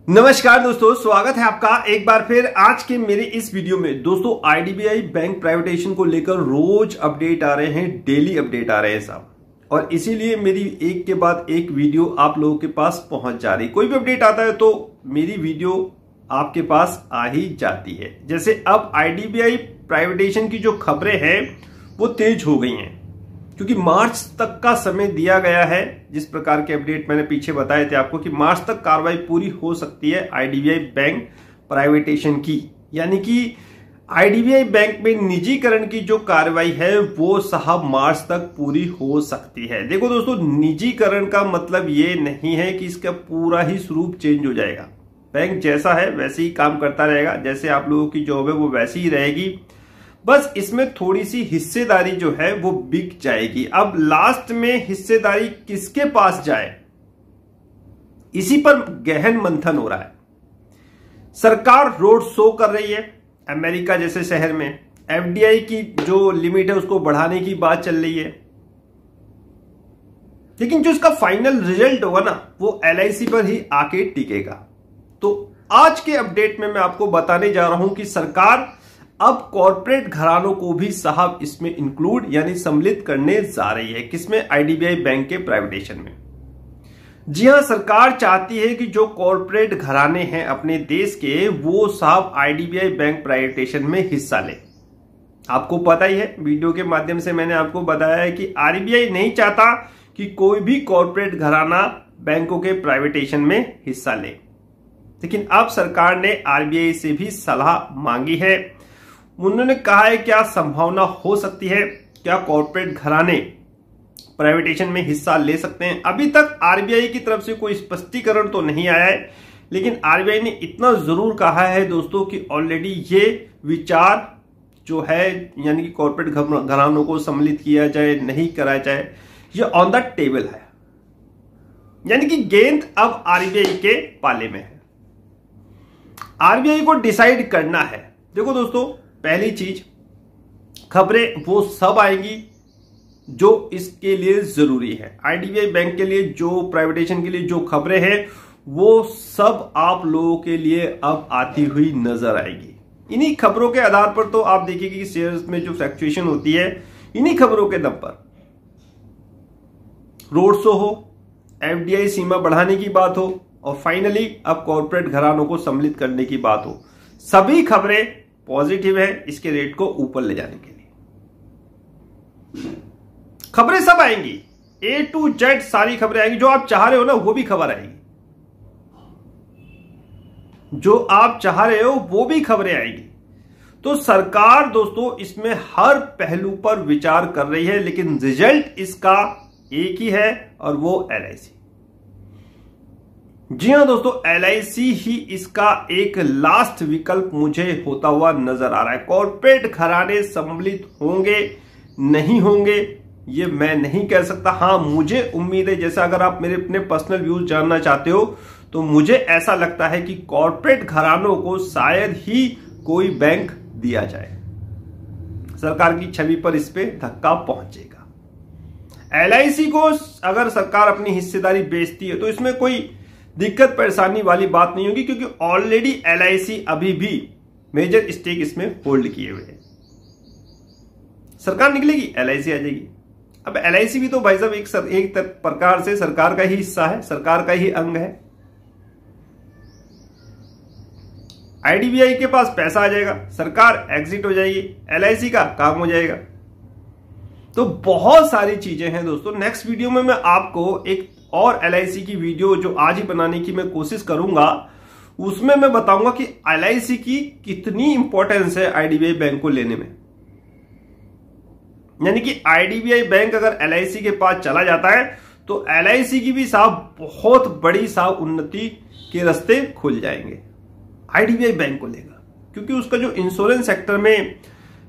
नमस्कार दोस्तों, स्वागत है आपका एक बार फिर आज के मेरे इस वीडियो में। दोस्तों आईडीबीआई बैंक प्राइवेटाइजेशन को लेकर रोज अपडेट आ रहे हैं, डेली अपडेट आ रहे हैं साहब, और इसीलिए मेरी एक के बाद एक वीडियो आप लोगों के पास पहुंच जा रही। कोई भी अपडेट आता है तो मेरी वीडियो आपके पास आ ही जाती है। जैसे अब आईडीबीआई प्राइवेटाइजेशन की जो खबरें हैं वो तेज हो गई हैं, क्योंकि मार्च तक का समय दिया गया है। जिस प्रकार के अपडेट मैंने पीछे बताए थे आपको कि मार्च तक कार्रवाई पूरी हो सकती है आईडीबीआई बैंक प्राइवेटाइजेशन की, यानी कि आईडीबीआई बैंक में निजीकरण की जो कार्रवाई है वो साहब मार्च तक पूरी हो सकती है। देखो दोस्तों, निजीकरण का मतलब ये नहीं है कि इसका पूरा ही स्वरूप चेंज हो जाएगा। बैंक जैसा है वैसे ही काम करता रहेगा, जैसे आप लोगों की जॉब है वो वैसी ही रहेगी, बस इसमें थोड़ी सी हिस्सेदारी जो है वो बिक जाएगी। अब लास्ट में हिस्सेदारी किसके पास जाए, इसी पर गहन मंथन हो रहा है। सरकार रोड शो कर रही है अमेरिका जैसे शहर में, एफडीआई की जो लिमिट है उसको बढ़ाने की बात चल रही है, लेकिन जो इसका फाइनल रिजल्ट होगा ना वो एलआईसी पर ही आके टिकेगा। तो आज के अपडेट में मैं आपको बताने जा रहा हूं कि सरकार अब कॉर्पोरेट घरानों को भी साहब इसमें इंक्लूड यानी सम्मिलित करने जा रही है। किसमें? आईडीबीआई बैंक के प्राइवेटाइजेशन में। जी हां, सरकार चाहती है कि जो कॉर्पोरेट घराने हैं अपने देश के वो साहब आईडीबीआई बैंक प्राइवेटाइजेशन में हिस्सा ले। आपको पता ही है, वीडियो के माध्यम से मैंने आपको बताया है कि आरबीआई नहीं चाहता कि कोई भी कॉर्पोरेट घराना बैंकों के प्राइवेटाइजेशन में हिस्सा ले, लेकिन अब सरकार ने आरबीआई से भी सलाह मांगी है। उन्होंने कहा है क्या संभावना हो सकती है, क्या कॉर्पोरेट घराने प्राइवेटाइजेशन में हिस्सा ले सकते हैं। अभी तक आरबीआई की तरफ से कोई स्पष्टीकरण तो नहीं आया है, लेकिन आरबीआई ने इतना जरूर कहा है दोस्तों कि ऑलरेडी ये विचार जो है यानी कि कॉर्पोरेट घरानों को सम्मिलित किया जाए नहीं कराया जाए, ये ऑन द टेबल है, यानी कि गेंद अब आरबीआई के पाले में है। आरबीआई को डिसाइड करना है। देखो दोस्तों, पहली चीज, खबरें वो सब आएंगी जो इसके लिए जरूरी है। आईडीबीआई बैंक के लिए जो प्राइवेटाइजेशन के लिए जो खबरें हैं वो सब आप लोगों के लिए अब आती हुई नजर आएगी। इन्हीं खबरों के आधार पर तो आप देखिए कि शेयर्स में जो फ्लक्चुएशन होती है, इन्हीं खबरों के दम पर रोड शो हो, एफडीआई सीमा बढ़ाने की बात हो, और फाइनली अब कॉर्पोरेट घरानों को सम्मिलित करने की बात हो, सभी खबरें पॉजिटिव है इसके रेट को ऊपर ले जाने के लिए। खबरें सब आएंगी, ए टू जेड सारी खबरें आएंगी। जो आप चाह रहे हो ना वो भी खबर आएगी, जो आप चाह रहे हो वो भी खबरें आएगी। तो सरकार दोस्तों इसमें हर पहलू पर विचार कर रही है, लेकिन रिजल्ट इसका एक ही है और वो एलआईसी। जी हां दोस्तों, एलआईसी ही इसका एक लास्ट विकल्प मुझे होता हुआ नजर आ रहा है। कॉर्पोरेट घराने सम्मिलित होंगे नहीं होंगे ये मैं नहीं कह सकता। हां, मुझे उम्मीद है, जैसा अगर आप मेरे अपने पर्सनल व्यूज जानना चाहते हो तो मुझे ऐसा लगता है कि कॉर्पोरेट घरानों को शायद ही कोई बैंक दिया जाए। सरकार की छवि पर इस पे धक्का पहुंचेगा। एलआईसी को अगर सरकार अपनी हिस्सेदारी बेचती है तो इसमें कोई दिक्कत परेशानी वाली बात नहीं होगी, क्योंकि ऑलरेडी एलआईसी अभी भी मेजर स्टेक इसमें होल्ड किए हुए है। सरकार निकलेगी, एलआईसी आ जाएगी। अब एलआईसी भी तो भाई साहब एक प्रकार से सरकार का ही हिस्सा है, सरकार का ही अंग है। आईडीबीआई के पास पैसा आ जाएगा, सरकार एग्जिट हो जाएगी, एलआईसी का काम हो जाएगा। तो बहुत सारी चीजें हैं दोस्तों। नेक्स्ट वीडियो में मैं आपको एक और एलआईसी की वीडियो जो आज ही बनाने की मैं कोशिश करूंगा, उसमें मैं बताऊंगा कि एलआईसी की कितनी इंपॉर्टेंस है आईडीबीआई बैंक को लेने में। यानी कि आईडीबीआई बैंक अगर एलआईसी के पास चला जाता है तो एलआईसी की भी साहब बहुत बड़ी साहब उन्नति के रास्ते खुल जाएंगे आईडीबीआई बैंक को लेगा, क्योंकि उसका जो इंश्योरेंस सेक्टर में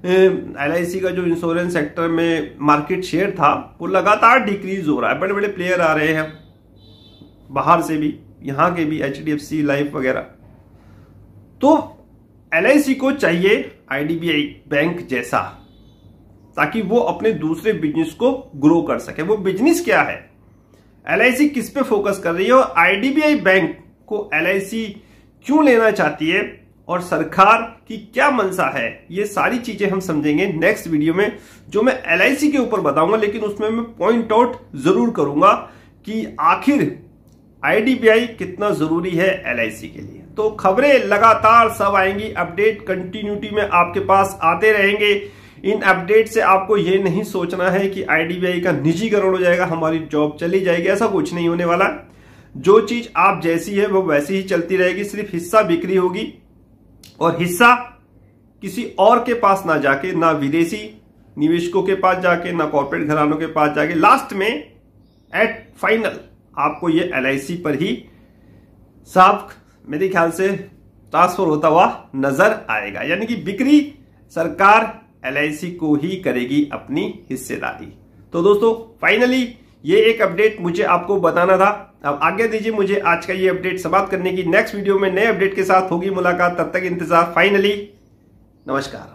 एलआईसी का जो इंश्योरेंस सेक्टर में मार्केट शेयर था वो लगातार डिक्रीज हो रहा है। बड़े बड़े प्लेयर आ रहे हैं बाहर से भी, यहां के भी, एचडीएफसी लाइफ वगैरह। तो एलआईसी को चाहिए आईडीबीआई बैंक जैसा, ताकि वो अपने दूसरे बिजनेस को ग्रो कर सके। वो बिजनेस क्या है, एलआईसी किस पे फोकस कर रही है, और आईडीबीआई बैंक को एलआईसी क्यों लेना चाहती है और सरकार की क्या मंशा है, ये सारी चीजें हम समझेंगे नेक्स्ट वीडियो में, जो मैं एलआईसी के ऊपर बताऊंगा। लेकिन उसमें मैं पॉइंट आउट जरूर करूंगा कि आखिर आईडीबीआई कितना जरूरी है एलआईसी के लिए। तो खबरें लगातार सब आएंगी, अपडेट कंटिन्यूटी में आपके पास आते रहेंगे। इन अपडेट से आपको ये नहीं सोचना है कि आईडीबीआई का निजीकरण हो जाएगा, हमारी जॉब चली जाएगी, ऐसा कुछ नहीं होने वाला। जो चीज आप जैसी है वो वैसी ही चलती रहेगी, सिर्फ हिस्सा बिक्री होगी और हिस्सा किसी और के पास ना जाके, ना विदेशी निवेशकों के पास जाके, ना कॉर्पोरेट घरानों के पास जाके, लास्ट में एट फाइनल आपको ये एलआईसी पर ही साहब मेरे ख्याल से ट्रांसफर होता हुआ नजर आएगा। यानी कि बिक्री सरकार एलआईसी को ही करेगी अपनी हिस्सेदारी। तो दोस्तों फाइनली ये एक अपडेट मुझे आपको बताना था। अब आज्ञा दीजिए मुझे आज का ये अपडेट समाप्त करने की। नेक्स्ट वीडियो में नए अपडेट के साथ होगी मुलाकात, तब तक इंतजार। फाइनली नमस्कार।